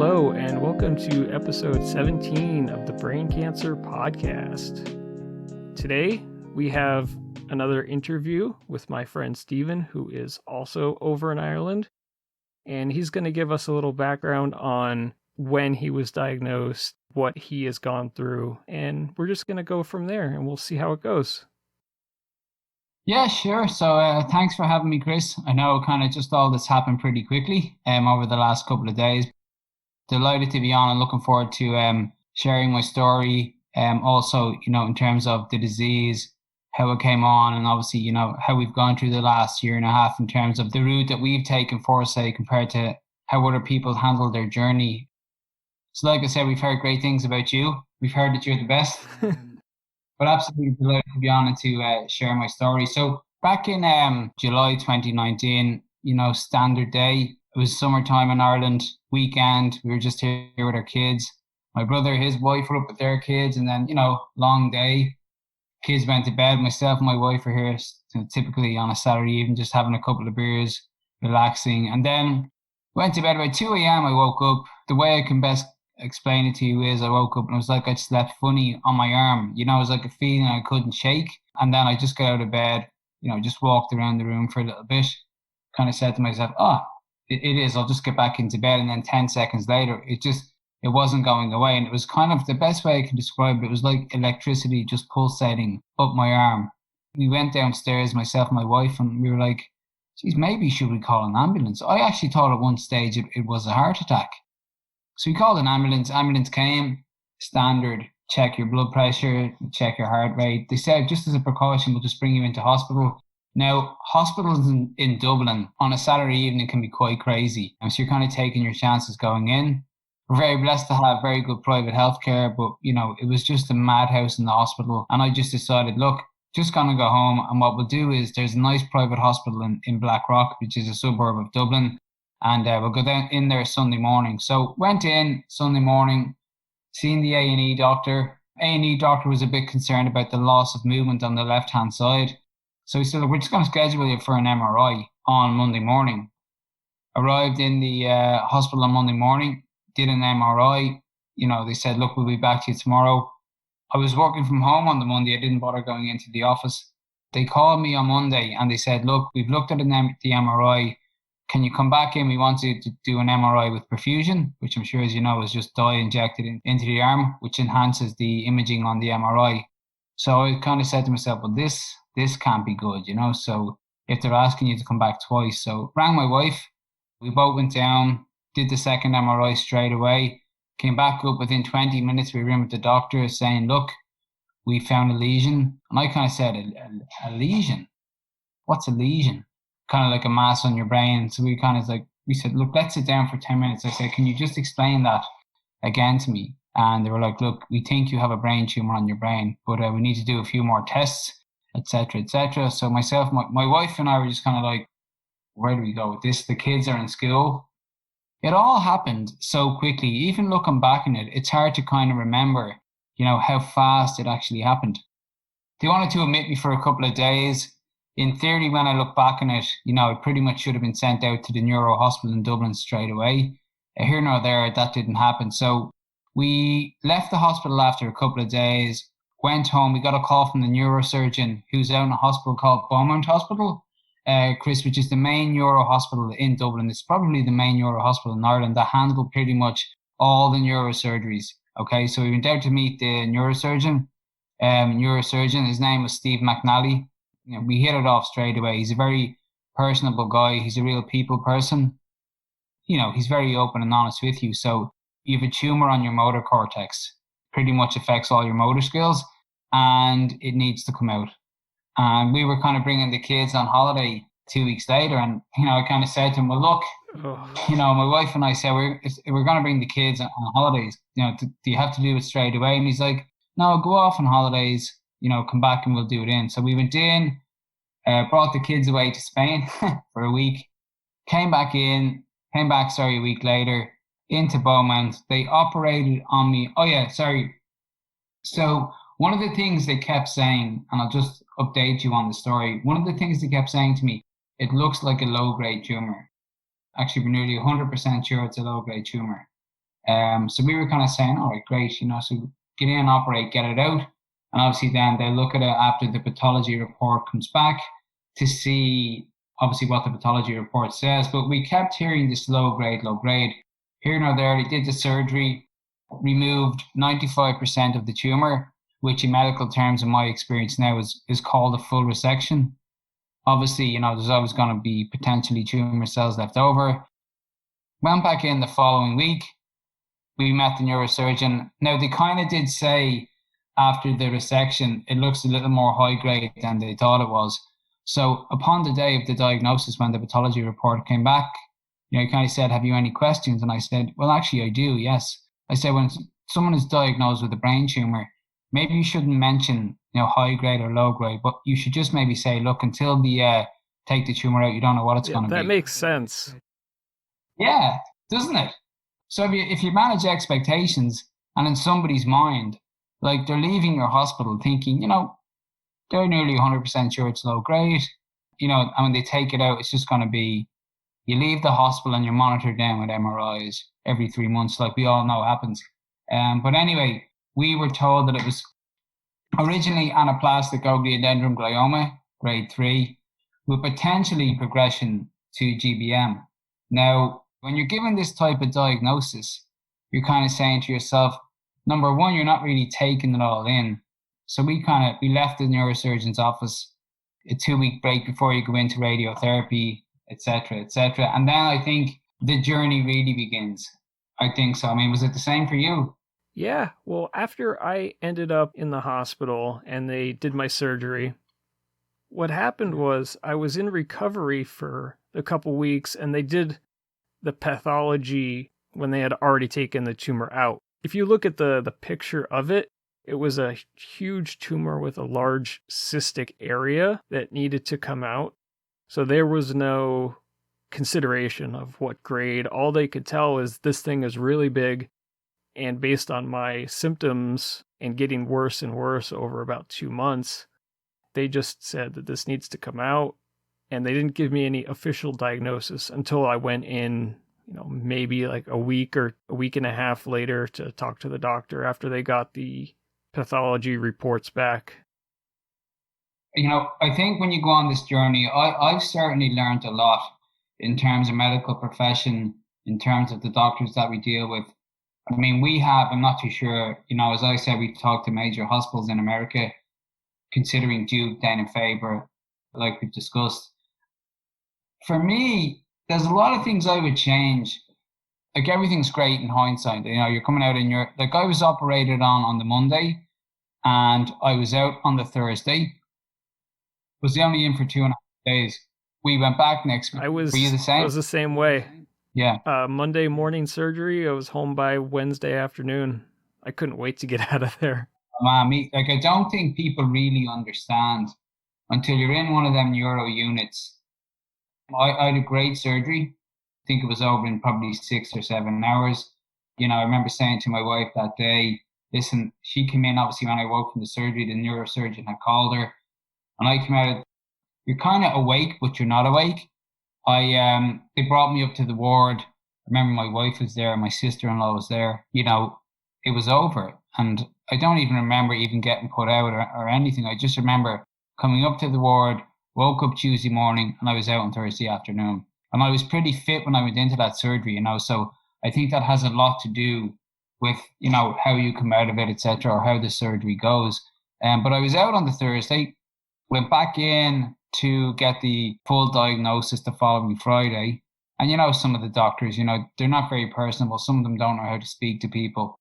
Hello, and welcome to episode 17 of the Brain Cancer Podcast. Today, we have another interview with my friend Stephen, who is also over in Ireland, and he's going to give us a little background on when he was diagnosed, what he has gone through, and we're just going to go from there, and we'll see how it goes. Yeah, sure. So thanks for having me, Chris. I know kind of just all this happened pretty quickly over the last couple of days. Delighted to be on and looking forward to sharing my story. Also, in terms of the disease, how it came on, and obviously, how we've gone through the last year and a half in terms of the route that we've taken for, say, compared to how other people handled their journey. So like I said, we've heard great things about you. We've heard that you're the best. But absolutely delighted to be on and to share my story. So back in July 2019, standard day. It was summertime in Ireland, weekend. We were just here with our kids. My brother, his wife were up with their kids, and then, long day. Kids went to bed. Myself and my wife were here typically on a Saturday evening, just having a couple of beers, relaxing. And then went to bed about 2 a.m. I woke up. The way I can best explain it to you is I woke up and it was like I'd slept funny on my arm. It was like a feeling I couldn't shake. And then I just got out of bed, just walked around the room for a little bit, kind of said to myself, it is, I'll just get back into bed. And then 10 seconds later, it wasn't going away. And it was kind of the best way I can describe it. It was like electricity just pulsating up my arm. We went downstairs, myself and my wife, and we were like, geez, maybe should we call an ambulance? I actually thought at one stage it was a heart attack. So we called an ambulance. Ambulance came, standard, check your blood pressure, check your heart rate. They said, just as a precaution, we'll just bring you into hospital. Now, hospitals in Dublin on a Saturday evening can be quite crazy. So you're kind of taking your chances going in. We're very blessed to have very good private healthcare, but, it was just a madhouse in the hospital. And I just decided, look, just going to go home. And what we'll do is there's a nice private hospital in Blackrock, which is a suburb of Dublin. And we'll go down in there Sunday morning. So went in Sunday morning, seen the A&E doctor. A&E doctor was a bit concerned about the loss of movement on the left-hand side. So he said, look, we're just going to schedule you for an MRI on Monday morning. Arrived in the hospital on Monday morning, did an MRI. They said, look, we'll be back to you tomorrow. I was working from home on the Monday. I didn't bother going into the office. They called me on Monday and they said, look, we've looked at the MRI. Can you come back in? We want you to do an MRI with perfusion, which I'm sure, as you know, is just dye injected into the arm, which enhances the imaging on the MRI. So I kind of said to myself, well, this can't be good, So if they're asking you to come back twice. So rang my wife. We both went down, did the second MRI straight away, came back up within 20 minutes. We were in with the doctor saying, look, we found a lesion. And I kind of said, a lesion? What's a lesion? Kind of like a mass on your brain. So we said, look, let's sit down for 10 minutes. I said, can you just explain that again to me? And they were like, look, we think you have a brain tumor on your brain, but we need to do a few more tests, etc., etc. So myself, my wife and I were just kind of like, where do we go with this? The kids are in school. It all happened so quickly. Even looking back on it, it's hard to kind of remember, how fast it actually happened. They wanted to admit me for a couple of days. In theory, when I look back on it, I pretty much should have been sent out to the neuro hospital in Dublin straight away. Here nor there, that didn't happen. So we left the hospital after a couple of days, went home. We got a call from the neurosurgeon who's out in a hospital called Beaumont Hospital, Chris, which is the main neuro hospital in Dublin. It's probably the main neuro hospital in Ireland that handle pretty much all the neurosurgeries. Okay, so we went out to meet the neurosurgeon. His name was Steve McNally. We hit it off straight away. He's a very personable guy. He's a real people person. He's very open and honest with you. So you have a tumor on your motor cortex, pretty much affects all your motor skills, and it needs to come out. And we were kind of bringing the kids on holiday 2 weeks later. And, I kind of said to him, well, look, my wife and I said, we're going to bring the kids on holidays. Do you have to do it straight away? And he's like, no, go off on holidays, come back and we'll do it in. So we went in, brought the kids away to Spain for a week, came back a week later into Beaumont. They operated on me. Oh yeah, sorry. So one of the things they kept saying, and I'll just update you on the story. One of the things they kept saying to me, it looks like a low grade tumor. Actually, we're nearly 100% sure it's a low grade tumor. So we were kind of saying, all right, great, so get in, operate, get it out. And obviously then they look at it after the pathology report comes back to see obviously what the pathology report says. But we kept hearing this low grade. Here nor there, they did the surgery, removed 95% of the tumor, which in medical terms, in my experience now, is called a full resection. Obviously, there's always going to be potentially tumor cells left over. Went back in the following week. We met the neurosurgeon. Now, they kind of did say after the resection, it looks a little more high grade than they thought it was. So upon the day of the diagnosis, when the pathology report came back, he kind of said, have you any questions? And I said, well, actually, I do, yes. I said, when someone is diagnosed with a brain tumor, maybe you shouldn't mention, high grade or low grade, but you should just maybe say, look, until the take the tumor out, you don't know what it's going to be. That makes sense. Yeah, doesn't it? So if you manage expectations, and in somebody's mind, like they're leaving your hospital thinking, they're nearly 100% sure it's low grade, and when they take it out, it's just going to be, you leave the hospital and you're monitored down with MRIs every 3 months, like we all know happens. But anyway, we were told that it was originally anaplastic ogliodendron glioma, grade 3, with potentially progression to GBM. Now, when you're given this type of diagnosis, you're kind of saying to yourself, number one, you're not really taking it all in. So we left the neurosurgeon's office a 2-week break before you go into radiotherapy, etc., etc. And then I think the journey really begins. I think so. I mean, was it the same for you? Yeah. Well, after I ended up in the hospital and they did my surgery, what happened was I was in recovery for a couple weeks and they did the pathology when they had already taken the tumor out. If you look at the picture of it, it was a huge tumor with a large cystic area that needed to come out. So there was no consideration of what grade. All they could tell is this thing is really big. And based on my symptoms and getting worse and worse over about 2 months, they just said that this needs to come out. And they didn't give me any official diagnosis until I went in, maybe like a week or a week and a half later to talk to the doctor after they got the pathology reports back. I think when you go on this journey, I've certainly learned a lot in terms of medical profession, in terms of the doctors that we deal with. I mean, I'm not too sure, as I said, we talked to major hospitals in America, considering Duke, Dana-Farber, like we've discussed. For me, there's a lot of things I would change. Like everything's great in hindsight. You're coming out I was operated on the Monday and I was out on the Thursday. Was only in for 2.5 days. We went back next week. Were you the same? I was the same way. Yeah. Monday morning surgery. I was home by Wednesday afternoon. I couldn't wait to get out of there. Man, I don't think people really understand until you're in one of them neuro units. I had a great surgery. I think it was over in probably 6 or 7 hours. I remember saying to my wife that day, listen, she came in, obviously, when I woke from the surgery, the neurosurgeon had called her. And I came out, you're kind of awake, but you're not awake. They brought me up to the ward. I remember my wife was there, my sister-in-law was there. It was over. And I don't even remember even getting put out or anything. I just remember coming up to the ward, woke up Tuesday morning, and I was out on Thursday afternoon. And I was pretty fit when I went into that surgery, so I think that has a lot to do with, how you come out of it, etc., or how the surgery goes. But I was out on the Thursday, went back in to get the full diagnosis the following Friday. And some of the doctors, they're not very personable. Some of them don't know how to speak to people.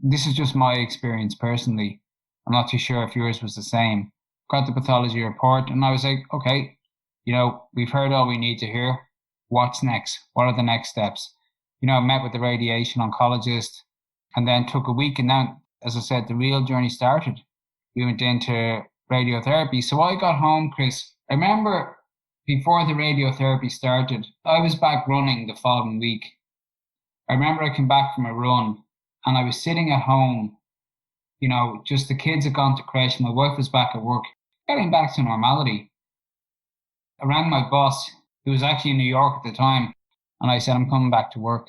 This is just my experience personally. I'm not too sure if yours was the same. Got the pathology report and I was like, okay, we've heard all we need to hear. What's next? What are the next steps? I met with the radiation oncologist and then took a week. And then, as I said, the real journey started. We went into radiotherapy. So I got home, Chris. I remember before the radiotherapy started, I was back running the following week. I remember I came back from a run and I was sitting at home, just the kids had gone to creche. My wife was back at work, getting back to normality. I rang my boss, who was actually in New York at the time, and I said, I'm coming back to work.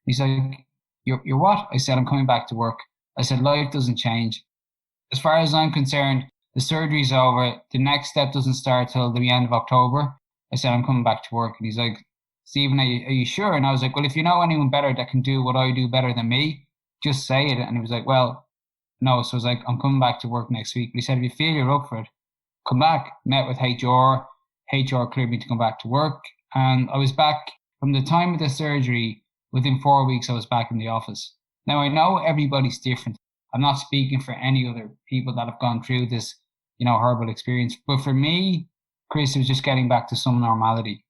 He's like, You're what? I said, I'm coming back to work. I said, life doesn't change. As far as I'm concerned, the surgery's over. The next step doesn't start till the end of October. I said, I'm coming back to work. And he's like, Stephen, are you sure? And I was like, well, if you know anyone better that can do what I do better than me, just say it. And he was like, well, no. So I was like, I'm coming back to work next week. But he said, if you feel you're up for it, come back. Met with HR. HR cleared me to come back to work. And I was back from the time of the surgery. Within 4 weeks, I was back in the office. Now, I know everybody's different. I'm not speaking for any other people that have gone through this, horrible experience. But for me, Chris, it was just getting back to some normality.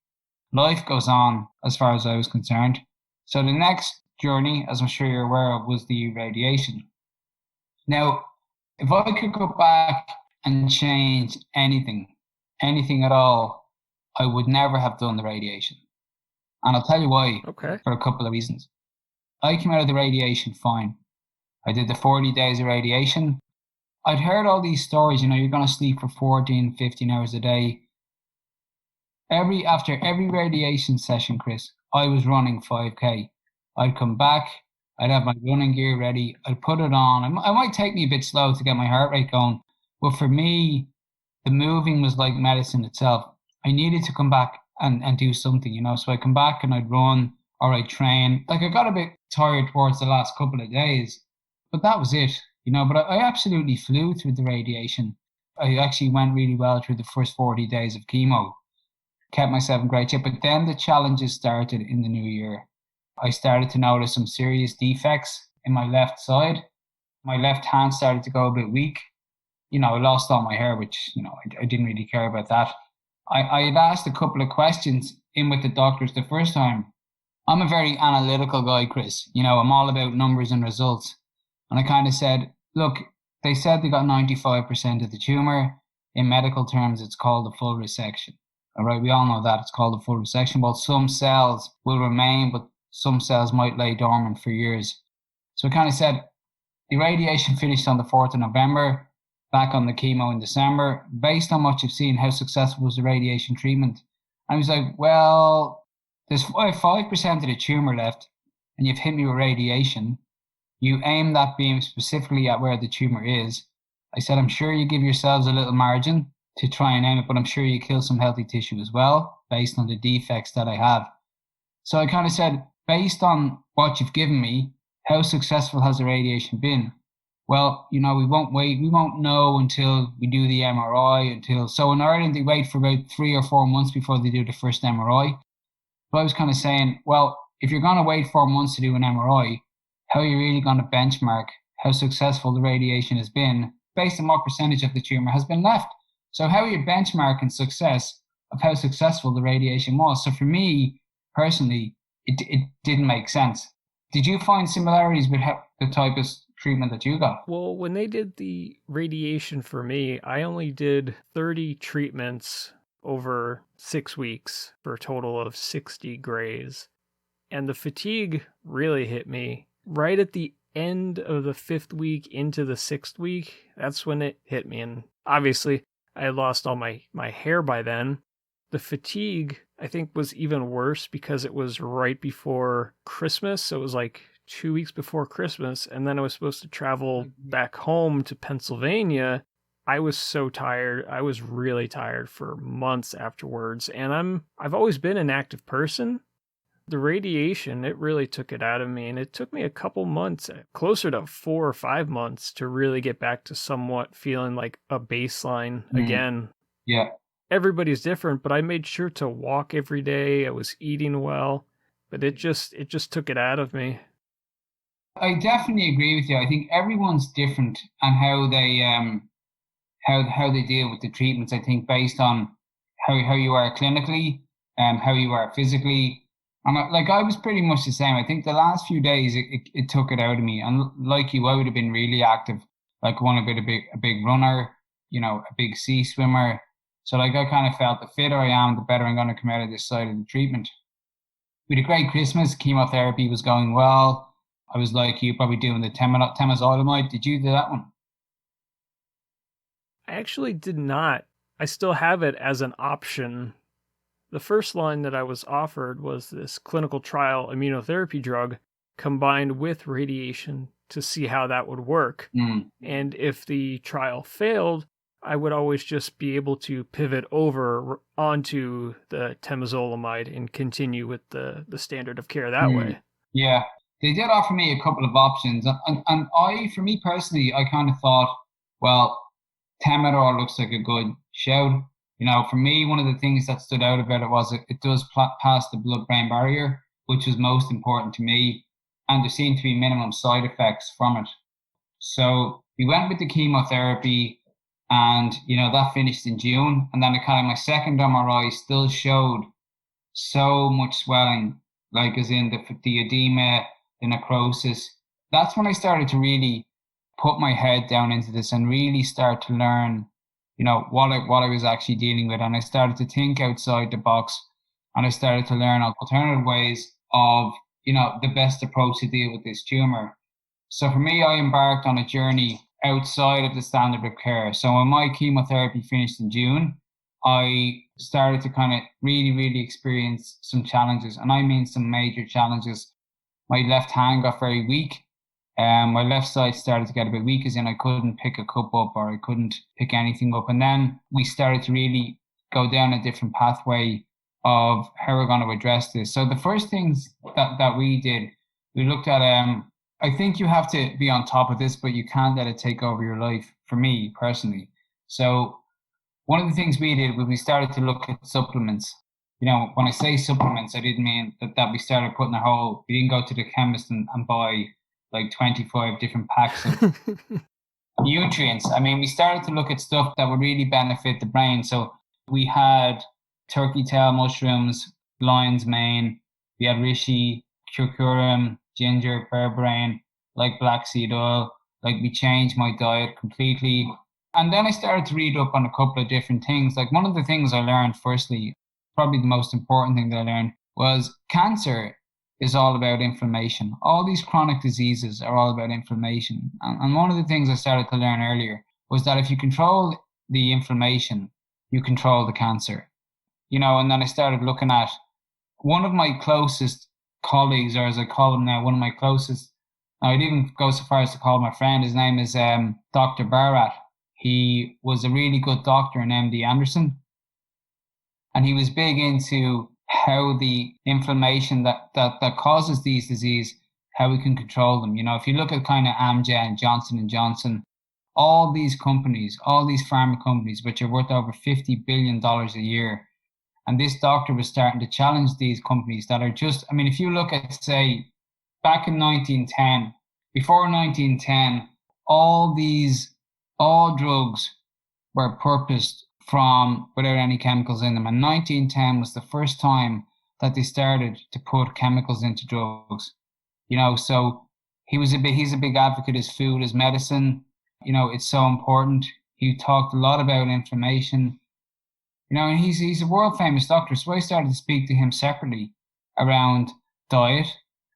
Life goes on as far as I was concerned. So the next journey, as I'm sure you're aware of, was the radiation. Now, if I could go back and change anything at all, I would never have done the radiation. And I'll tell you why. Okay. For a couple of reasons. I came out of the radiation fine. I did the 40 days of radiation. I'd heard all these stories, you're going to sleep for 14, 15 hours a day. After every radiation session, Chris, I was running 5K. I'd come back, I'd have my running gear ready, I'd put it on. It might take me a bit slow to get my heart rate going, but for me, the moving was like medicine itself. I needed to come back and do something, so I'd come back and I'd run or I'd train. Like, I got a bit tired towards the last couple of days, but that was it, but I absolutely flew through the radiation. I actually went really well through the first 40 days of chemo. Kept myself in great shape. But then the challenges started in the new year. I started to notice some serious defects in my left side. My left hand started to go a bit weak. I lost all my hair, which, I didn't really care about that. I had asked a couple of questions in with the doctors the first time. I'm a very analytical guy, Chris. I'm all about numbers and results. And I kind of said, look, they said they got 95% of the tumor. In medical terms, it's called a full resection. All right, we all know that it's called a full resection. Well, some cells will remain, but some cells might lay dormant for years. So I kind of said, the radiation finished on the 4th of November, back on the chemo in December. Based on what you've seen, how successful was the radiation treatment? And I was like, well, there's 5% of the tumor left, and you've hit me with radiation. You aim that beam specifically at where the tumor is. I said, I'm sure you give yourselves a little margin to try and aim it, but I'm sure you kill some healthy tissue as well, based on the defects that I have. So I kind of said, based on what you've given me, how successful has the radiation been? Well, we won't know until we do the MRI. So in Ireland, they wait for about 3 or 4 months before they do the first MRI. But I was kind of saying, well, if you're going to wait 4 months to do an MRI, how are you really going to benchmark how successful the radiation has been based on what percentage of the tumor has been left? So how are you benchmarking success of how successful the radiation was? So for me, personally, it didn't make sense. Did you find similarities with the type of treatment that you got? Well, when they did the radiation for me, I only did 30 treatments over 6 weeks for a total of 60 grays. And the fatigue really hit me right at the end of the 5th week into the 6th week. That's when it hit me. And obviously, I had lost all my hair by then. The fatigue, I think, was even worse because it was right before Christmas. So it was like 2 weeks before Christmas. And then I was supposed to travel back home to Pennsylvania. I was so tired. I was really tired for months afterwards. And I've always been an active person. The radiation, it really took it out of me. And it took me a couple months, closer to 4 or 5 months, to really get back to somewhat feeling like a baseline again. Yeah. Everybody's different, but I made sure to walk every day. I was eating well, but it just took it out of me. I definitely agree with you. I think everyone's different and how they how they deal with the treatments. I think based on how you are clinically, how you are physically. And I was pretty much the same. I think the last few days it took it out of me. And like you, I would have been really active, like a big runner, a big sea swimmer. So I kind of felt the fitter I am, the better I'm going to come out of this side of the treatment. We had a great Christmas. Chemotherapy was going well. I was like you, probably doing the temozolomide. Did you do that one? I actually did not. I still have it as an option. The first line that I was offered was this clinical trial immunotherapy drug, combined with radiation to see how that would work. And if the trial failed, I would always just be able to pivot over onto the temozolomide and continue with the standard of care that way. Yeah, they did offer me a couple of options. And for me personally, I kind of thought, well, Temodor looks like a good shout. For me, one of the things that stood out about it was it does pass the blood-brain barrier, which was most important to me. And there seemed to be minimum side effects from it. So we went with the chemotherapy, and that finished in June. And then my second MRI still showed so much swelling, like as in the edema, the necrosis. That's when I started to really put my head down into this and really start to learn, what I was actually dealing with. And I started to think outside the box, and I started to learn alternative ways of, the best approach to deal with this tumor. So for me, I embarked on a journey outside of the standard of care. So when my chemotherapy finished in June, I started to kind of really, really experience some challenges. And I mean some major challenges. My left hand got very weak. My left side started to get a bit weak, as in I couldn't pick a cup up or I couldn't pick anything up. And then we started to really go down a different pathway of how we're going to address this. So the first things that we did, we looked at, I think you have to be on top of this, but you can't let it take over your life, for me personally. So one of the things we did was we started to look at supplements. When I say supplements, I didn't mean that we started putting we didn't go to the chemist and buy like 25 different packs of nutrients. I mean, we started to look at stuff that would really benefit the brain. So we had turkey tail mushrooms, lion's mane, we had reishi, curcumin, ginger, berberine, like black seed oil. Like, we changed my diet completely. And then I started to read up on a couple of different things. Like, one of the things I learned, firstly, probably the most important thing that I learned, was cancer is all about inflammation. All these chronic diseases are all about inflammation. And one of the things I started to learn earlier was that if you control the inflammation, you control the cancer. And then I started looking at one of my closest colleagues, or as I call him now, one of my closest, I'd even go so far as to call him my friend. His name is Dr. Barat. He was a really good doctor in MD Anderson. And he was big into how the inflammation that causes these diseases, how we can control them. If you look at kind of Amgen, Johnson & Johnson, all these companies, all these pharma companies, which are worth over $50 billion a year. And this doctor was starting to challenge these companies that are just, I mean, if you look at, say, back in 1910, before 1910, all drugs were purposed from without any chemicals in them. And 1910 was the first time that they started to put chemicals into drugs. So he's a big advocate as food, as medicine. It's so important. He talked a lot about inflammation. And he's a world famous doctor. So I started to speak to him separately around diet,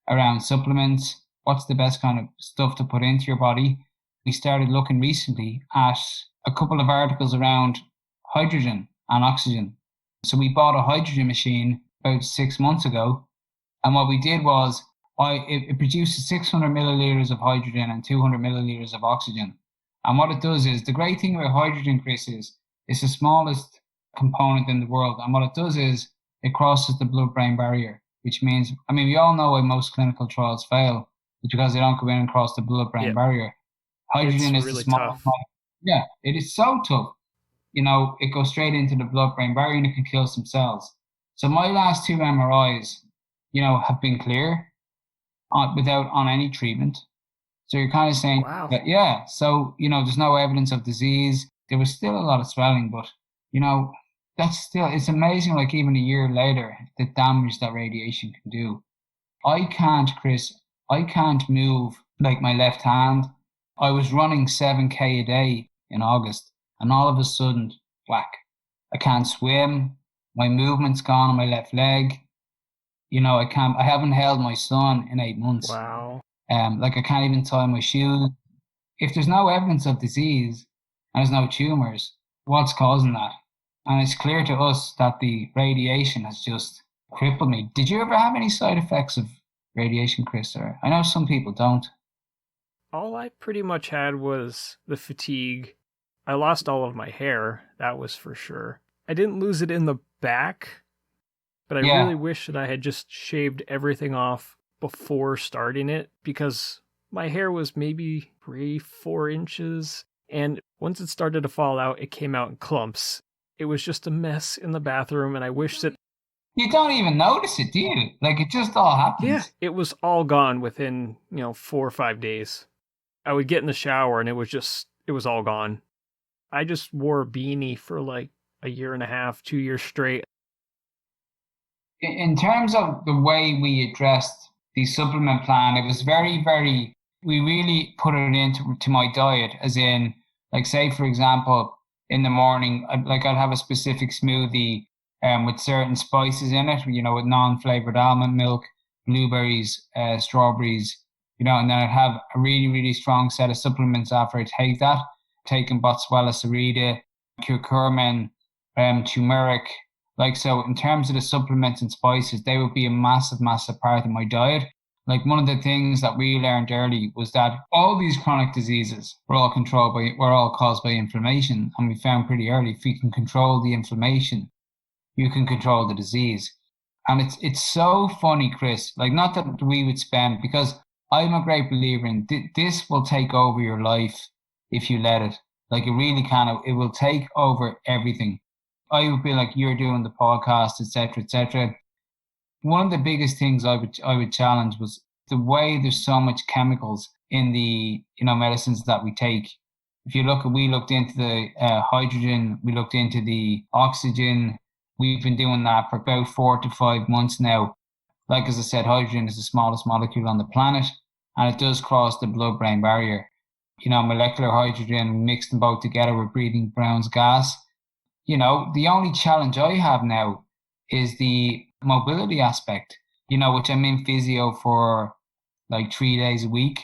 around supplements, what's the best kind of stuff to put into your body. We started looking recently at a couple of articles around hydrogen and oxygen. So we bought a hydrogen machine about 6 months ago. And what we did was it produces 600 milliliters of hydrogen and 200 milliliters of oxygen. And what it does is, the great thing about hydrogen, Chris, is it's the smallest component in the world. And what it does is it crosses the blood-brain barrier, which means, I mean, we all know why most clinical trials fail. It's because they don't go in and cross the blood-brain barrier. Hydrogen is really the small tough. Yeah, it is so tough. It goes straight into the blood-brain barrier and it can kill some cells. So my last 2 MRIs, have been clear without on any treatment. So you're kind of saying, wow. that, yeah, so, there's no evidence of disease. There was still a lot of swelling, but, it's amazing, like, even a year later, the damage that radiation can do. Chris, I can't move, like, my left hand. I was running 7K a day in August, and all of a sudden, whack. I can't swim. My movement's gone on my left leg. I haven't held my son in 8 months. Wow. I can't even tie my shoes. If there's no evidence of disease and there's no tumors, what's causing that? And it's clear to us that the radiation has just crippled me. Did you ever have any side effects of radiation, Chris? Or I know some people don't. All I pretty much had was the fatigue. I lost all of my hair, that was for sure. I didn't lose it in the back, but I really Yeah, wish that I had just shaved everything off before starting it because my hair was maybe 3-4 inches. And once it started to fall out, it came out in clumps. It was just a mess in the bathroom. And I wish that, you don't even notice it, do you? Like it just all yeah, happens. it was all gone within, 4 or 5 days. I would get in the shower and it was all gone. I just wore a beanie for like a year and a half, 2 years straight. In terms of the way we addressed the supplement plan, it was very, very, we really put it into to my diet, as in, like, say, for example, in the morning, I'd have a specific smoothie with certain spices in it, with non-flavored almond milk, blueberries, strawberries, and then I'd have a really, really strong set of supplements after I take that, taking Boswellia serrata, curcumin, turmeric, like, so in terms of the supplements and spices, they would be a massive, massive part of my diet. Like one of the things that we learned early was that all these chronic diseases were all caused by inflammation. And we found pretty early, if we can control the inflammation, you can control the disease. And it's so funny, Chris, like not that we would spend, because I'm a great believer in this will take over your life if you let it. Like it really it will take over everything. I would be like you're doing the podcast, etc., etc. One of the biggest things I would challenge was the way there's so much chemicals in the medicines that we take. If you look, we looked into the hydrogen, we looked into the oxygen. We've been doing that for about 4 to 5 months now. Like as I said, hydrogen is the smallest molecule on the planet, and it does cross the blood-brain barrier. Molecular hydrogen, mix them both together, we're breathing Brown's gas. The only challenge I have now is the mobility aspect, which I'm in physio for like 3 days a week,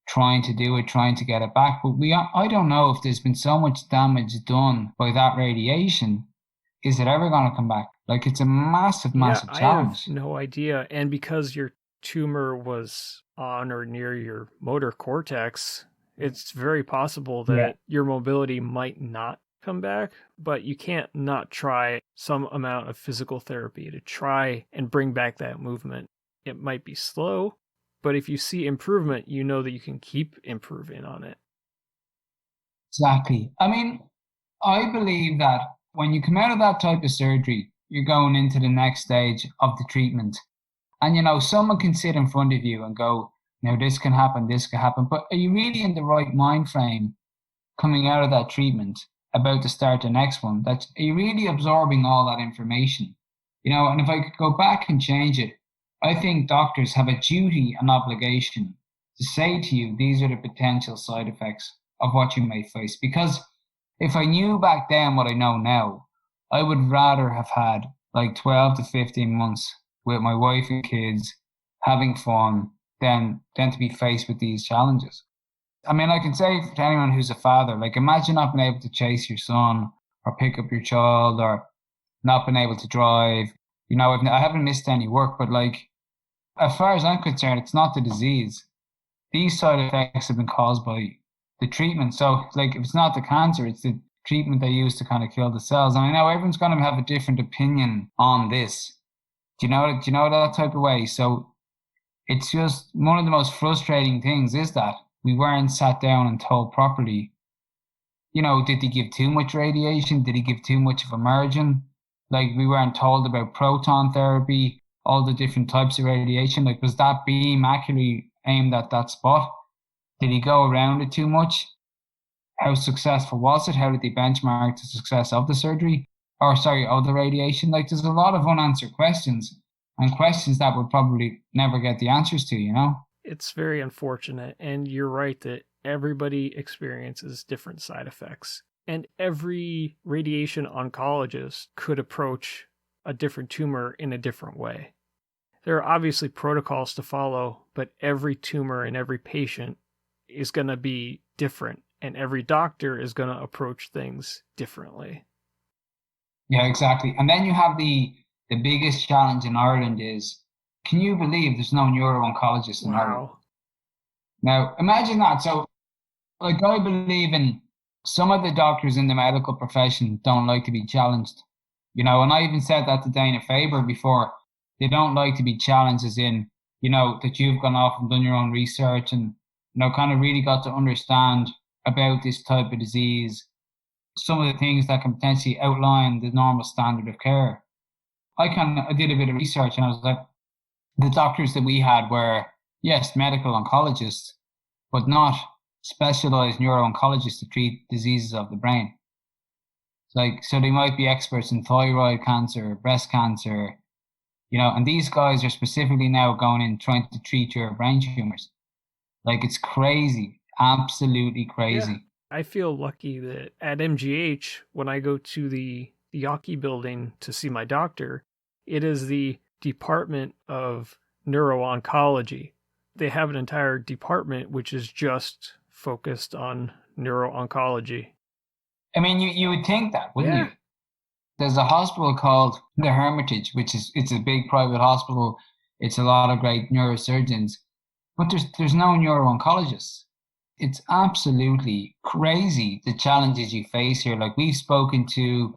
trying to do it, trying to get it back. But I don't know if there's been so much damage done by that radiation. Is it ever going to come back? Like it's a massive, Yeah, massive I have challenge. no idea. And because your tumor was on or near your motor cortex, it's very possible Yeah. that your mobility might not come back, but you can't not try some amount of physical therapy to try and bring back that movement. It might be slow, but if you see improvement, you know that you can keep improving on it. Exactly. I mean, I believe that when you come out of that type of surgery, you're going into the next stage of the treatment. And someone can sit in front of you and go, this can happen, this can happen. But are you really in the right mind frame coming out of that treatment, about to start the next one? Are you really absorbing all that information? And if I could go back and change it, I think doctors have a duty and obligation to say to you, these are the potential side effects of what you may face. Because if I knew back then what I know now, I would rather have had like 12 to 15 months with my wife and kids having fun than to be faced with these challenges. I mean, I can say to anyone who's a father, like imagine not being able to chase your son or pick up your child or not being able to drive. I haven't missed any work, but like, as far as I'm concerned, it's not the disease. These side effects have been caused by the treatment. So, like, if it's not the cancer, it's the treatment they use to kind of kill the cells. And I know everyone's going to have a different opinion on this. Do you know that type of way? So it's just one of the most frustrating things is that we weren't sat down and told properly. Did he give too much radiation? Did he give too much of a margin? Like we weren't told about proton therapy, all the different types of radiation. Like was that beam accurately aimed at that spot? Did he go around it too much? How successful was it? How did they benchmark the success of the surgery? Or sorry, of the radiation? Like there's a lot of unanswered questions and questions that we'll probably never get the answers to. It's very unfortunate, and you're right that everybody experiences different side effects. And every radiation oncologist could approach a different tumor in a different way. There are obviously protocols to follow, but every tumor and every patient is going to be different, and every doctor is going to approach things differently. Yeah, exactly. And then you have the biggest challenge in Ireland is Can you believe there's no neuro-oncologist in Ireland? Wow. Now, imagine that. So, like, I believe in some of the doctors in the medical profession don't like to be challenged. And I even said that to Dana Faber before. They don't like to be challenged, as in, that you've gone off and done your own research and, kind of really got to understand about this type of disease, some of the things that can potentially outline the normal standard of care. I did a bit of research and I was like, the doctors that we had were, yes, medical oncologists, but not specialized neuro-oncologists to treat diseases of the brain. So they might be experts in thyroid cancer, breast cancer, and these guys are specifically now going in trying to treat your brain tumors. Like, it's crazy, absolutely crazy. Yeah. I feel lucky that at MGH, when I go to the Yawkey building to see my doctor, it is the Department of Neuro-Oncology. They have an entire department which is just focused on neuro-oncology. I mean, you would think that, wouldn't Yeah. you? There's a hospital called the Hermitage, it's a big private hospital. It's a lot of great neurosurgeons, but there's no neuro-oncologists. It's absolutely crazy the challenges you face here. Like, we've spoken to,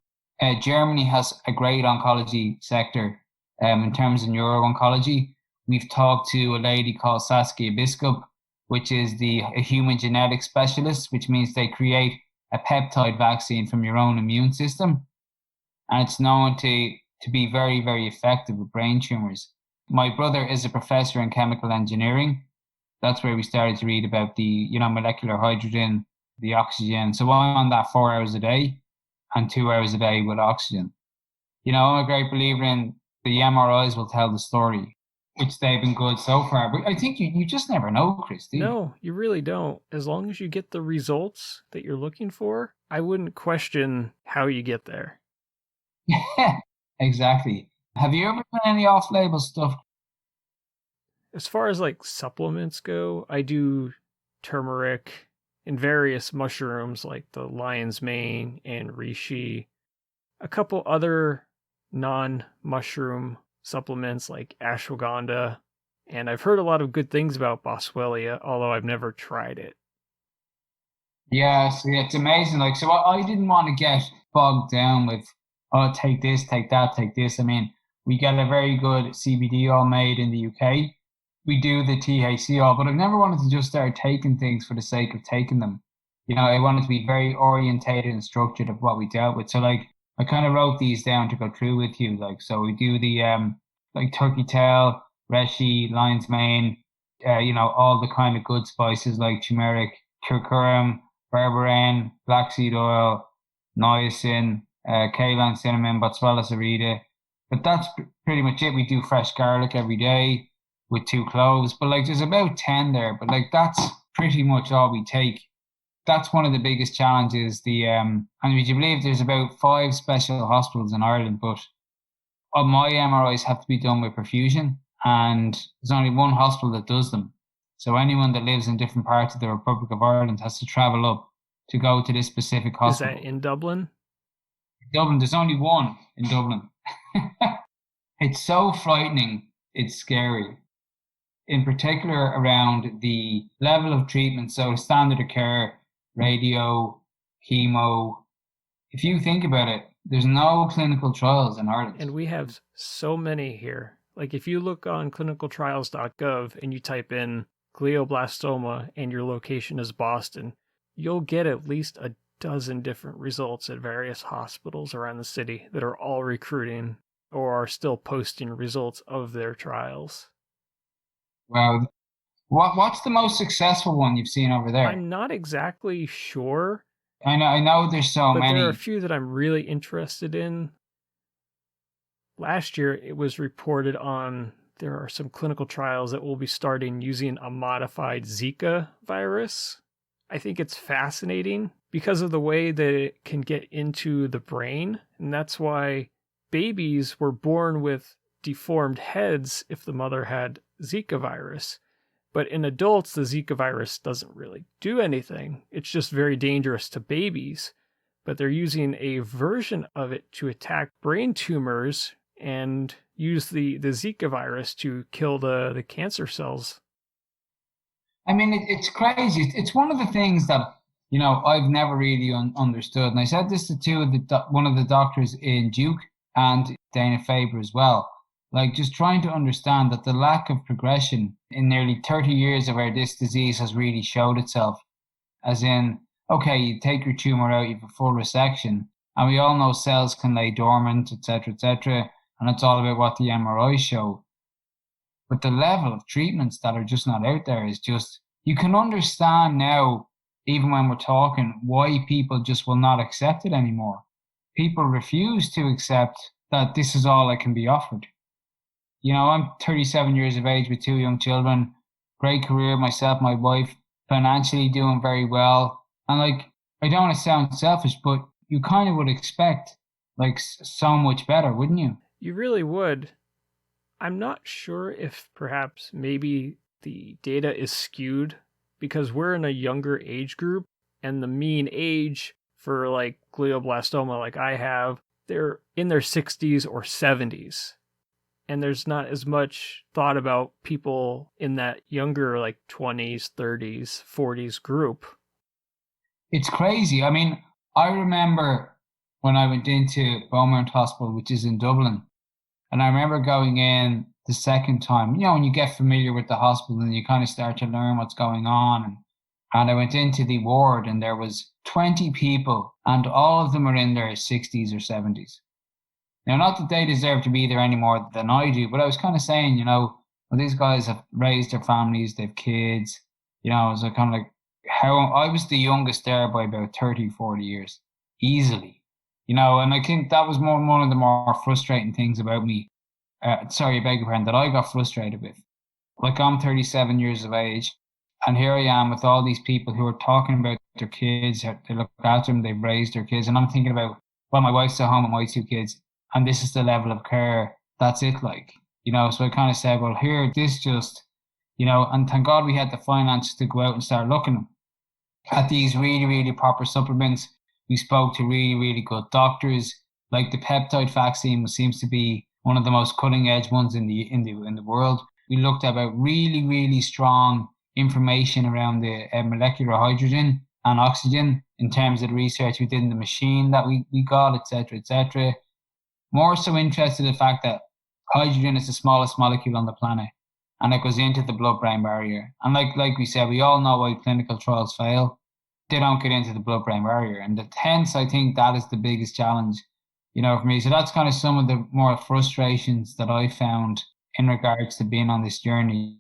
Germany has a great oncology sector in terms of neuro-oncology. We've talked to a lady called Saskia Biskup, which is a human genetics specialist, which means they create a peptide vaccine from your own immune system. And it's known to be very, very effective with brain tumors. My brother is a professor in chemical engineering. That's where we started to read about the, molecular hydrogen, the oxygen. So I'm on that 4 hours a day and 2 hours a day with oxygen. I'm a great believer in the MRIs will tell the story, which they've been good so far. But I think you just never know, Chris, do you? No, you really don't. As long as you get the results that you're looking for, I wouldn't question how you get there. Yeah, exactly. Have you ever done any off-label stuff? As far as like supplements go, I do turmeric and various mushrooms like the lion's mane and reishi. A couple other non-mushroom supplements like ashwagandha. And I've heard a lot of good things about boswellia, although I've never tried it. Yeah, so it's amazing. Like, so I didn't want to get bogged down with, oh, take this, take that, take this. I mean, we get a very good CBD oil made in the UK. We do the THC oil, but I've never wanted to just start taking things for the sake of taking them. I wanted to be very orientated and structured of what we dealt with. So, like, I kind of wrote these down to go through with you. Like, so we do the like turkey tail, reishi, lion's mane, all the kind of good spices like turmeric, curcumin, berberine, black seed oil, niacin, kaolin, cinnamon, boswellia serrata. But that's pretty much it. We do fresh garlic every day with 2 cloves. But, like, there's about 10 there. But, like, that's pretty much all we take. That's one of the biggest challenges. And would you believe there's about 5 special hospitals in Ireland, but all my MRIs have to be done with perfusion, and there's only one hospital that does them. So anyone that lives in different parts of the Republic of Ireland has to travel up to go to this specific hospital. Is that in Dublin? Dublin, there's only one in Dublin. It's so frightening, it's scary. In particular around the level of treatment, so standard of care, radio, chemo. If you think about it, there's no clinical trials in Ireland. And we have so many here. Like, if you look on clinicaltrials.gov and you type in glioblastoma and your location is Boston, you'll get at least a dozen different results at various hospitals around the city that are all recruiting or are still posting results of their trials. Wow. What's the most successful one you've seen over there? I'm not exactly sure. I know there's so many. But there are a few that I'm really interested in. Last year, it was reported on there are some clinical trials that will be starting using a modified Zika virus. I think it's fascinating because of the way that it can get into the brain. And that's why babies were born with deformed heads if the mother had Zika virus. But in adults, the Zika virus doesn't really do anything. It's just very dangerous to babies. But they're using a version of it to attack brain tumors and use the Zika virus to kill the cancer cells. I mean, it's crazy. It's one of the things that, I've never really understood. And I said this to one of the doctors in Duke and Dana Faber as well. Like, just trying to understand that the lack of progression in nearly 30 years of where this disease has really showed itself. As in, okay, you take your tumor out, you have a full resection, and we all know cells can lay dormant, etc., and it's all about what the MRIs show. But the level of treatments that are just not out there is just, you can understand now, even when we're talking, why people just will not accept it anymore. People refuse to accept that this is all that can be offered. I'm 37 years of age with 2 young children, great career, myself, my wife, financially doing very well. And I don't want to sound selfish, but you kind of would expect so much better, wouldn't you? You really would. I'm not sure if perhaps maybe the data is skewed because we're in a younger age group, and the mean age for glioblastoma like I have, they're in their 60s or 70s. And there's not as much thought about people in that younger 20s, 30s, 40s group. It's crazy. I mean, I remember when I went into Beaumont Hospital, which is in Dublin, and I remember going in the second time, when you get familiar with the hospital and you kind of start to learn what's going on. And I went into the ward and there was 20 people and all of them are in their 60s or 70s. Now, not that they deserve to be there any more than I do, but I was kind of saying, well, these guys have raised their families, they have kids, it was kind of how I was the youngest there by about 30, 40 years, easily. And I think that was one of the more frustrating things about me. Sorry, I beg your pardon, that I got frustrated with. I'm 37 years of age, and here I am with all these people who are talking about their kids, they look after them, they've raised their kids, and I'm thinking about, well, my wife's at home with my 2 kids, and this is the level of care that's it like. So I kind of said, well, here, this just, and thank God we had the finance to go out and start looking at these really, really proper supplements. We spoke to really, really good doctors. Like the peptide vaccine seems to be one of the most cutting edge ones in the world. We looked at about really, really strong information around the molecular hydrogen and oxygen in terms of the research we did in the machine that we got, etc., etc. More so interested in the fact that hydrogen is the smallest molecule on the planet and it goes into the blood-brain barrier. And like we said, we all know why clinical trials fail. They don't get into the blood-brain barrier. And hence, I think that is the biggest challenge, for me. So that's kind of some of the more frustrations that I found in regards to being on this journey.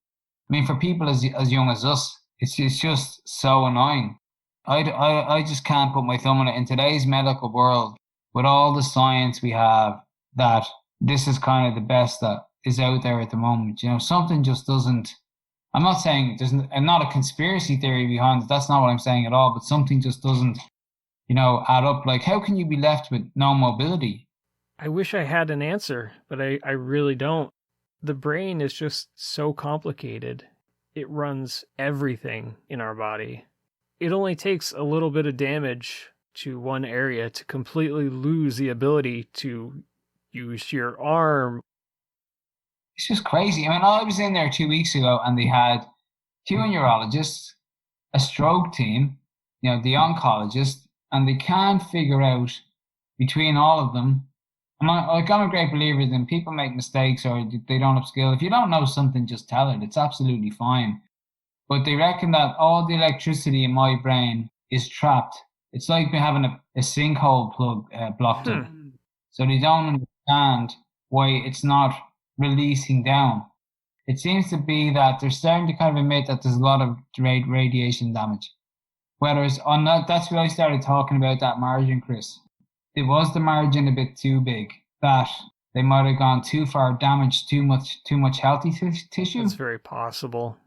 I mean, for people as young as us, it's just so annoying. I just can't put my thumb on it. In today's medical world, with all the science we have, that this is kind of the best that is out there at the moment. Something just doesn't, I'm not saying there's not a conspiracy theory behind it. That's not what I'm saying at all, but something just doesn't, add up. How can you be left with no mobility? I wish I had an answer, but I really don't. The brain is just so complicated. It runs everything in our body. It only takes a little bit of damage to one area to completely lose the ability to use your arm. It's just crazy. I mean, I was in there 2 weeks ago and they had 2 neurologists, a stroke team, the oncologist, and they can't figure out between all of them. I'm a great believer that people make mistakes or they don't have skill. If you don't know something, just tell it. It's absolutely fine. But they reckon that all the electricity in my brain is trapped. It's like having a sinkhole plug blocked up. So they don't understand why it's not releasing down. It seems to be that they're starting to kind of admit that there's a lot of radiation damage. Whereas on that's what I started talking about, that margin, Chris. It was the margin a bit too big, that they might have gone too far, damaged too much healthy tissue. It's very possible.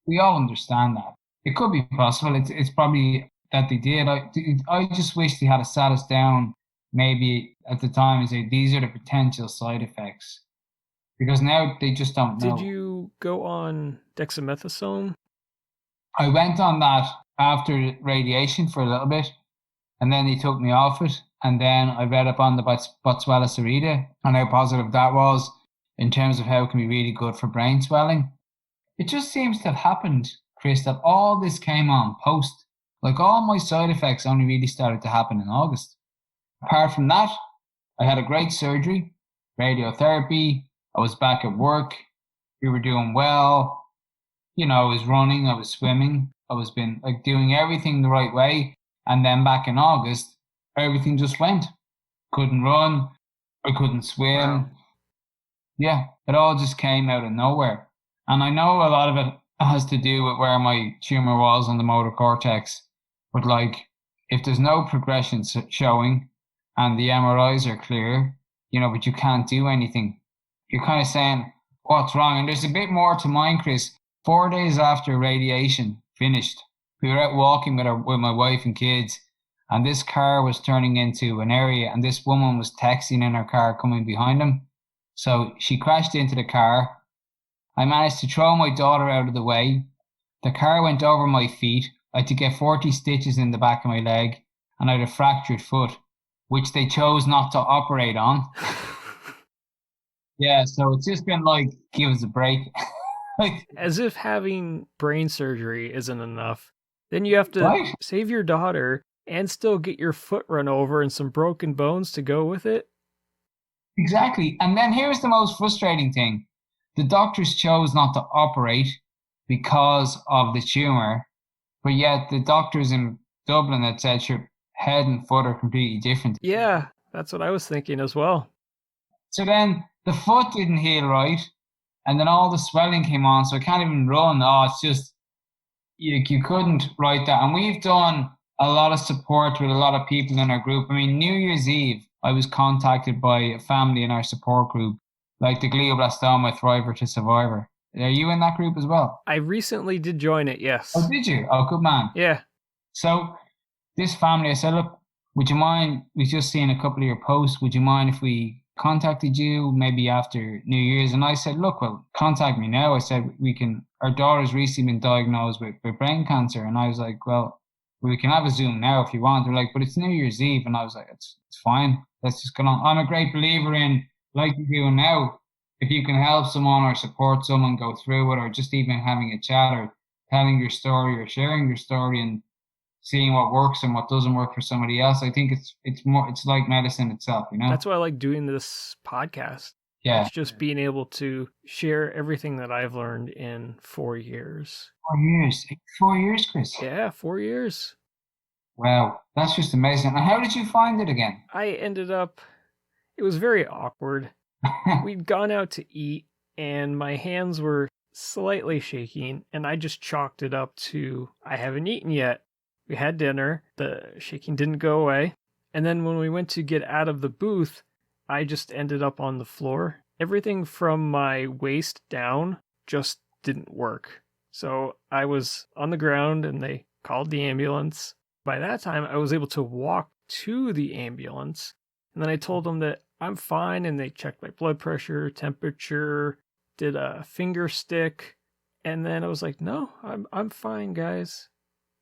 We all understand that. It could be possible. It's probably that they did. I just wish they had sat us down maybe at the time and say, these are the potential side effects. Because now they just don't know. Did you go on dexamethasone? I went on that after radiation for a little bit, and then they took me off it. And then I read up on the Boswellia serrata and how positive that was. in terms of how it can be really good for brain swelling. It just seems to have happened, Chris, that all this came on post. Like all my side effects only really started to happen in August. Apart from that, I had a great surgery, radiotherapy. I was back at work. We were doing well. I was running, I was swimming. I was been like doing everything the right way. And then back in August, everything just went. Couldn't run. I couldn't swim. Wow. Yeah, it all just came out of nowhere. And I know a lot of it has to do with where my tumor was on the motor cortex. But like, if there's no progression showing and the MRIs are clear, but you can't do anything, you're kind of saying, what's wrong? And there's a bit more to mine, Chris. 4 days after radiation finished, we were out walking with my wife and kids, and this car was turning into an area, and this woman was texting in her car coming behind them. So she crashed into the car. I managed to throw my daughter out of the way. The car went over my feet. I had to get 40 stitches in the back of my leg, and I had a fractured foot, which they chose not to operate on. Yeah, so it's just been like, give us a break. As if having brain surgery isn't enough. Then you have to Right. save your daughter and still get your foot run over and some broken bones to go with it. Exactly. And then here's the most frustrating thing. The doctors chose not to operate because of the tumor, but yet the doctors in Dublin had said your head and foot are completely different. Yeah, that's what I was thinking as well. So then the foot didn't heal right, and then all the swelling came on, so I can't even run. Oh, it's just, you couldn't write that. And we've done a lot of support with a lot of people in our group. I mean, New Year's Eve, I was contacted by a family in our support group, like the glioblastoma thriver to survivor. Are you in that group as well? I recently did join it, yes. Oh, did you? Oh, good man. Yeah. So this family, I said, look, would you mind, we've just seen a couple of your posts, would you mind if we contacted you maybe after New Year's? And I said, look, well, contact me now. I said, our daughter's recently been diagnosed with brain cancer. And I was like, well, we can have a Zoom now if you want. They're like, but it's New Year's Eve. And I was like, it's fine. Let's just get on. I'm a great believer in, like you're doing now, if you can help someone or support someone go through it, or just even having a chat or telling your story or sharing your story and seeing what works and what doesn't work for somebody else. I think it's like medicine itself, That's why I like doing this podcast. Yeah. It's just being able to share everything that I've learned in 4 years. 4 years. 4 years, Chris. Yeah, 4 years. Wow, that's just amazing. And how did you find it again? It was very awkward. We'd gone out to eat and my hands were slightly shaking, and I just chalked it up to, I haven't eaten yet. We had dinner, the shaking didn't go away, and then when we went to get out of the booth, I just ended up on the floor. Everything from my waist down just didn't work. So I was on the ground and they called the ambulance. By that time, I was able to walk to the ambulance, and then I told them that I'm fine, and they checked my blood pressure, temperature, did a finger stick, and then I was like, no, I'm fine, guys.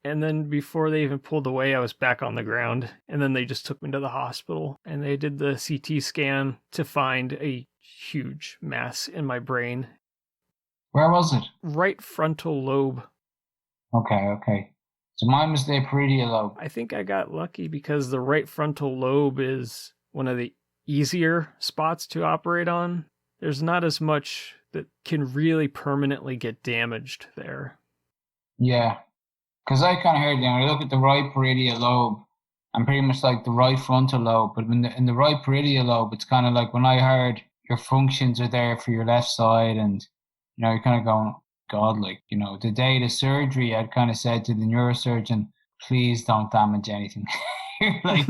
And then before they even pulled away, I was back on the ground, and then they just took me to the hospital, and they did the CT scan to find a huge mass in my brain. Where was it? Right frontal lobe. Okay. So mine was the parietal lobe. I think I got lucky because the right frontal lobe is one of the easier spots to operate on. There's not as much that can really permanently get damaged there. Yeah, because I kind of heard, when I look at the right parietal lobe, I'm pretty much like the right frontal lobe, but in the right parietal lobe, it's kind of like when I heard your functions are there for your left side, and you're kind of going, God, like, the day of the surgery, I'd kind of said to the neurosurgeon, please don't damage anything. Like,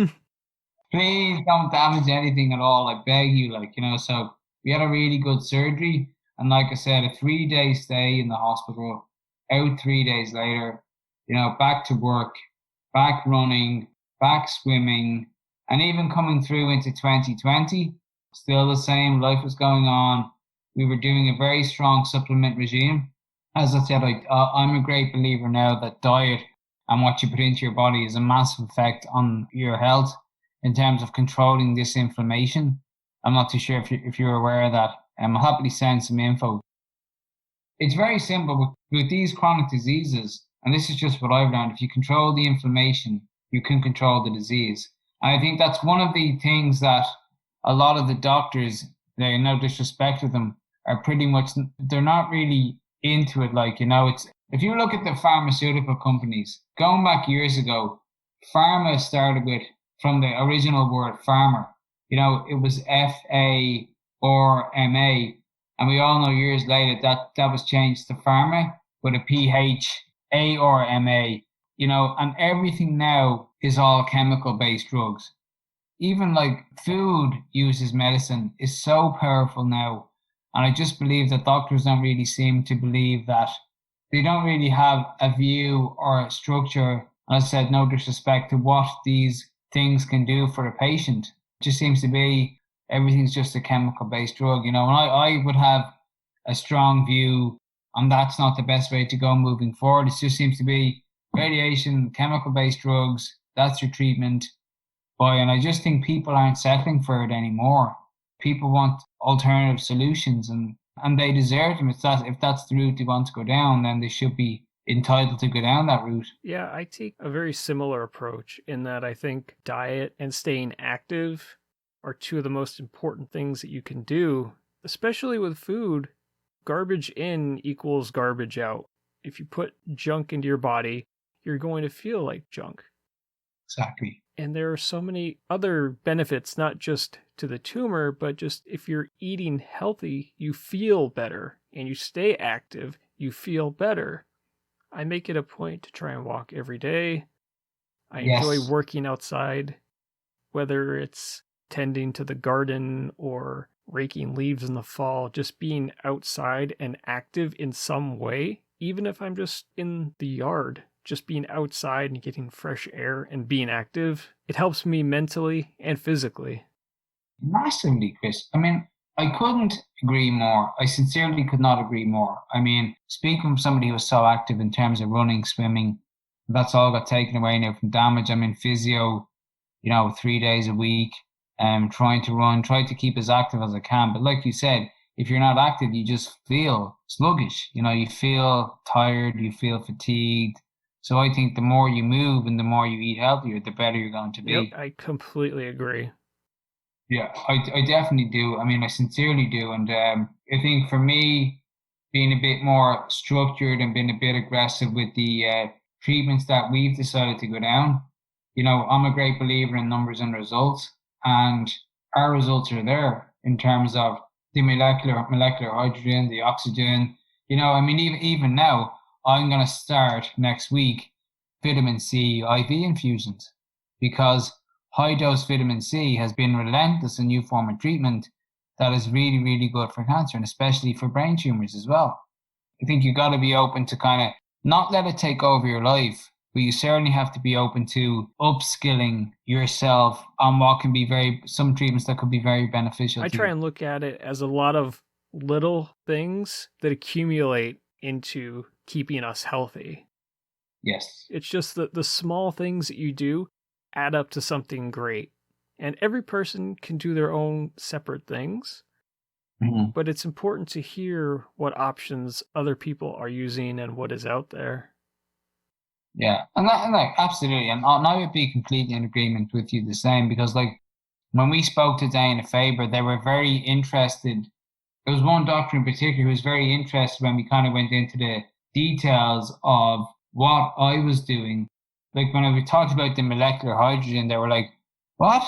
please don't damage anything at all. I beg you, so we had a really good surgery. And like I said, a 3-day stay in the hospital, out 3 days later, back to work, back running, back swimming, and even coming through into 2020, still the same. Life was going on. We were doing a very strong supplement regime. As I said, I'm a great believer now that diet and what you put into your body is a massive effect on your health in terms of controlling this inflammation. I'm not too sure if you're aware of that. I'll happily send some info. It's very simple with these chronic diseases, and this is just what I've learned. If you control the inflammation, you can control the disease. And I think that's one of the things that a lot of the doctors, they no disrespect to them, are pretty much, they're not really into it. Like, it's, if you look at the pharmaceutical companies, going back years ago, pharma started with, from the original word farmer, it was FA or MA. And we all know years later that was changed to pharma with a PHA or MA, and everything now is all chemical based drugs. Even like food uses medicine is so powerful now. And I just believe that doctors don't really seem to believe that. They don't really have a view or a structure, and I said no disrespect to what these things can do for a patient. It just seems to be everything's just a chemical based drug, and I would have a strong view and that's not the best way to go moving forward. It just seems to be radiation, chemical based drugs, that's your treatment. And I just think people aren't settling for it anymore. People want alternative solutions and they deserve them. If that's the route they want to go down, then they should be entitled to go down that route. Yeah, I take a very similar approach in that I think diet and staying active are two of the most important things that you can do, especially with food. Garbage in equals garbage out. If you put junk into your body, you're going to feel like junk. Exactly. And there are so many other benefits, not just to the tumor, but just if you're eating healthy, you feel better, and you stay active, you feel better. I make it a point to try and walk every day. I enjoy working outside, whether it's tending to the garden or raking leaves in the fall, just being outside and active in some way, even if I'm just in the yard, just being outside and getting fresh air and being active, it helps me mentally and physically. Massively, Chris. I mean, I couldn't agree more. I sincerely could not agree more. I mean, speaking from somebody who was so active in terms of running, swimming, that's all got taken away now from damage. I'm in physio, 3 days a week, trying to run, try to keep as active as I can. But like you said, if you're not active, you just feel sluggish. You feel tired, you feel fatigued. So I think the more you move and the more you eat healthier, the better you're going to be. Yep, I completely agree. Yeah, I definitely do. I mean, I sincerely do. And I think for me, being a bit more structured and being a bit aggressive with the treatments that we've decided to go down, I'm a great believer in numbers and results. And our results are there in terms of the molecular hydrogen, the oxygen. Even now, I'm going to start next week vitamin C IV infusions because high dose vitamin C has been relentless a new form of treatment that is really, really good for cancer and especially for brain tumors as well. I think you've got to be open to kind of not let it take over your life, but you certainly have to be open to upskilling yourself on what can be some treatments that could be very beneficial. I try and look at it as a lot of little things that accumulate into keeping us healthy. Yes. It's just the small things that you do add up to something great. And every person can do their own separate things. Mm-hmm. But it's important to hear what options other people are using and what is out there. Yeah, and absolutely. And I would be completely in agreement with you the same because when we spoke to Dana Faber, they were very interested. There was one doctor in particular who was very interested when we kind of went into the details of what I was doing. Like when we talked about the molecular hydrogen, they were like, what?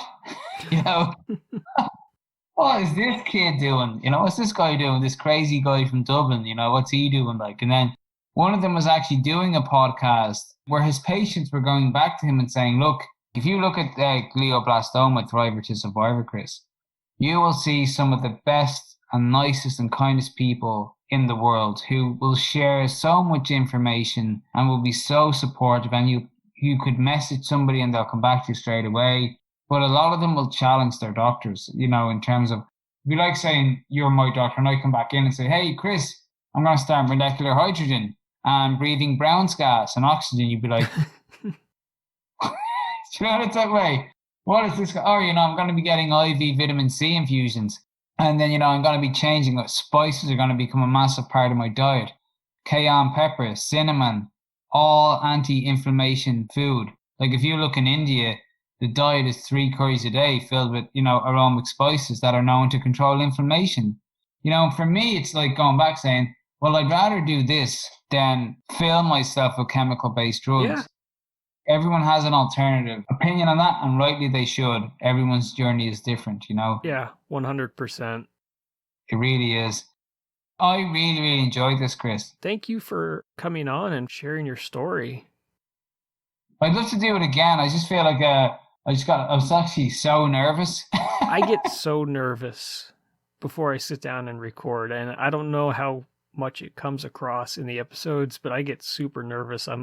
What is this kid doing? What's this guy doing? This crazy guy from Dublin, what's he doing? And then one of them was actually doing a podcast where his patients were going back to him and saying, look, if you look at glioblastoma thriver to survivor, Chris, you will see some of the best and nicest and kindest people in the world who will share so much information and will be so supportive, and you could message somebody and they'll come back to you straight away. But a lot of them will challenge their doctors, in terms of, it'd be like saying, you're my doctor, and I come back in and say, hey, Chris, I'm going to start molecular hydrogen and breathing Brown's gas and oxygen. You'd be like, it's that way. What is this? Oh, I'm going to be getting IV vitamin C infusions. And then, I'm going to be changing. Spices are going to become a massive part of my diet. Cayenne pepper, cinnamon, all anti-inflammation food. Like if you look in India, the diet is 3 curries a day filled with, aromatic spices that are known to control inflammation. For me, it's like going back saying, well, I'd rather do this than fill myself with chemical-based drugs. Yeah. Everyone has an alternative opinion on that, and rightly they should. Everyone's journey is different, Yeah, 100%. It really is. I really, really enjoyed this, Chris. Thank you for coming on and sharing your story. I'd love to do it again. I just feel like I was actually so nervous. I get so nervous before I sit down and record, and I don't know how much it comes across in the episodes, but I get super nervous. I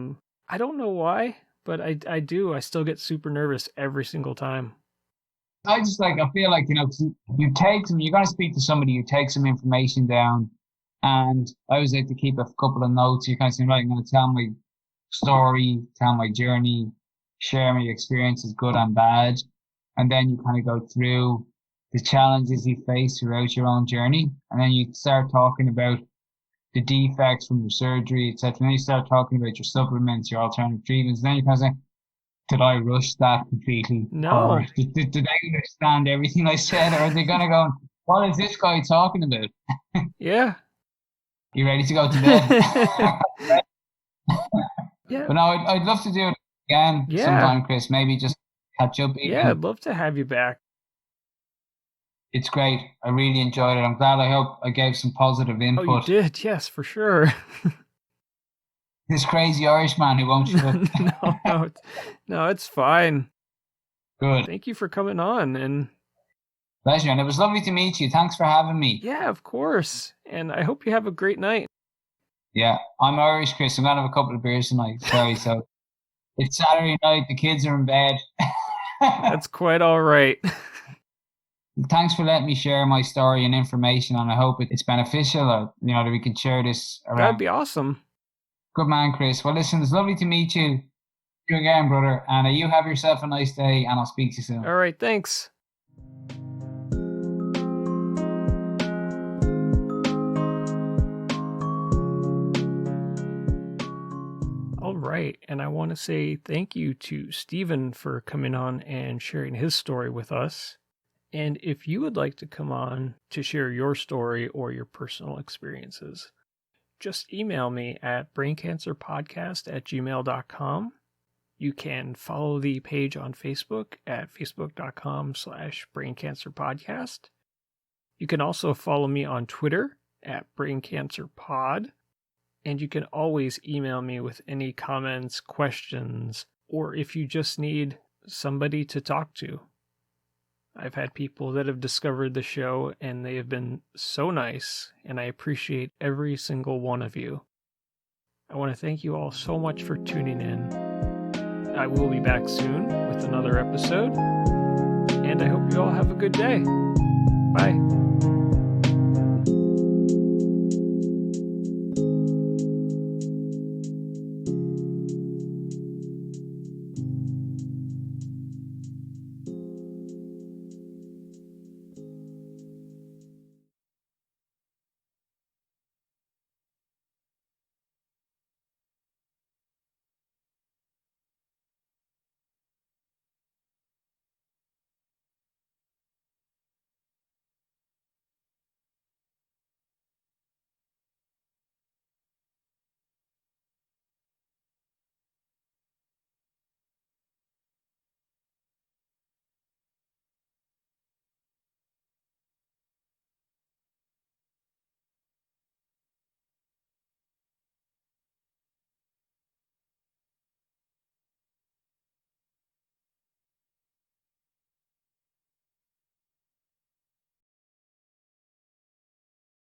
don't know why, but I do. I still get super nervous every single time. I feel like, you're going to speak to somebody who takes some information down. And I always like to keep a couple of notes. You're kind of saying, right, I'm going to tell my story, tell my journey, share my experiences, good and bad. And then you kind of go through the challenges you face throughout your own journey. And then you start talking about the defects from your surgery, etc. And then you start talking about your supplements, your alternative treatments. And then you kind of say, did I rush that completely? No. Or did they understand everything I said? Or are they going to go, what is this guy talking about? Yeah. You ready to go to bed? Yeah. But no, I'd love to do it again sometime, Chris. Maybe just catch up. Yeah, I'd love to have you back. It's great. I really enjoyed it. I'm glad. I hope I gave some positive input. Oh, you did? Yes, for sure. This crazy Irishman who won't shut up. No, it's fine. Good. Thank you for coming on. And pleasure. And it was lovely to meet you. Thanks for having me. Yeah, of course. And I hope you have a great night. Yeah, I'm Irish, Chris. I'm going to have a couple of beers tonight. Sorry. So it's Saturday night. The kids are in bed. That's quite all right. Thanks for letting me share my story and information. And I hope it's beneficial, or, that we can share this around. That'd be awesome. Good man, Chris. Well, listen, it's lovely to meet you. You again, brother. And you have yourself a nice day, and I'll speak to you soon. All right. Thanks. All right. And I want to say thank you to Stephen for coming on and sharing his story with us. And if you would like to come on to share your story or your personal experiences, just email me at braincancerpodcast@gmail.com. You can follow the page on Facebook at facebook.com/braincancerpodcast. You can also follow me on Twitter at braincancerpod. And you can always email me with any comments, questions, or if you just need somebody to talk to. I've had people that have discovered the show and they have been so nice, and I appreciate every single one of you. I want to thank you all so much for tuning in. I will be back soon with another episode, and I hope you all have a good day. Bye.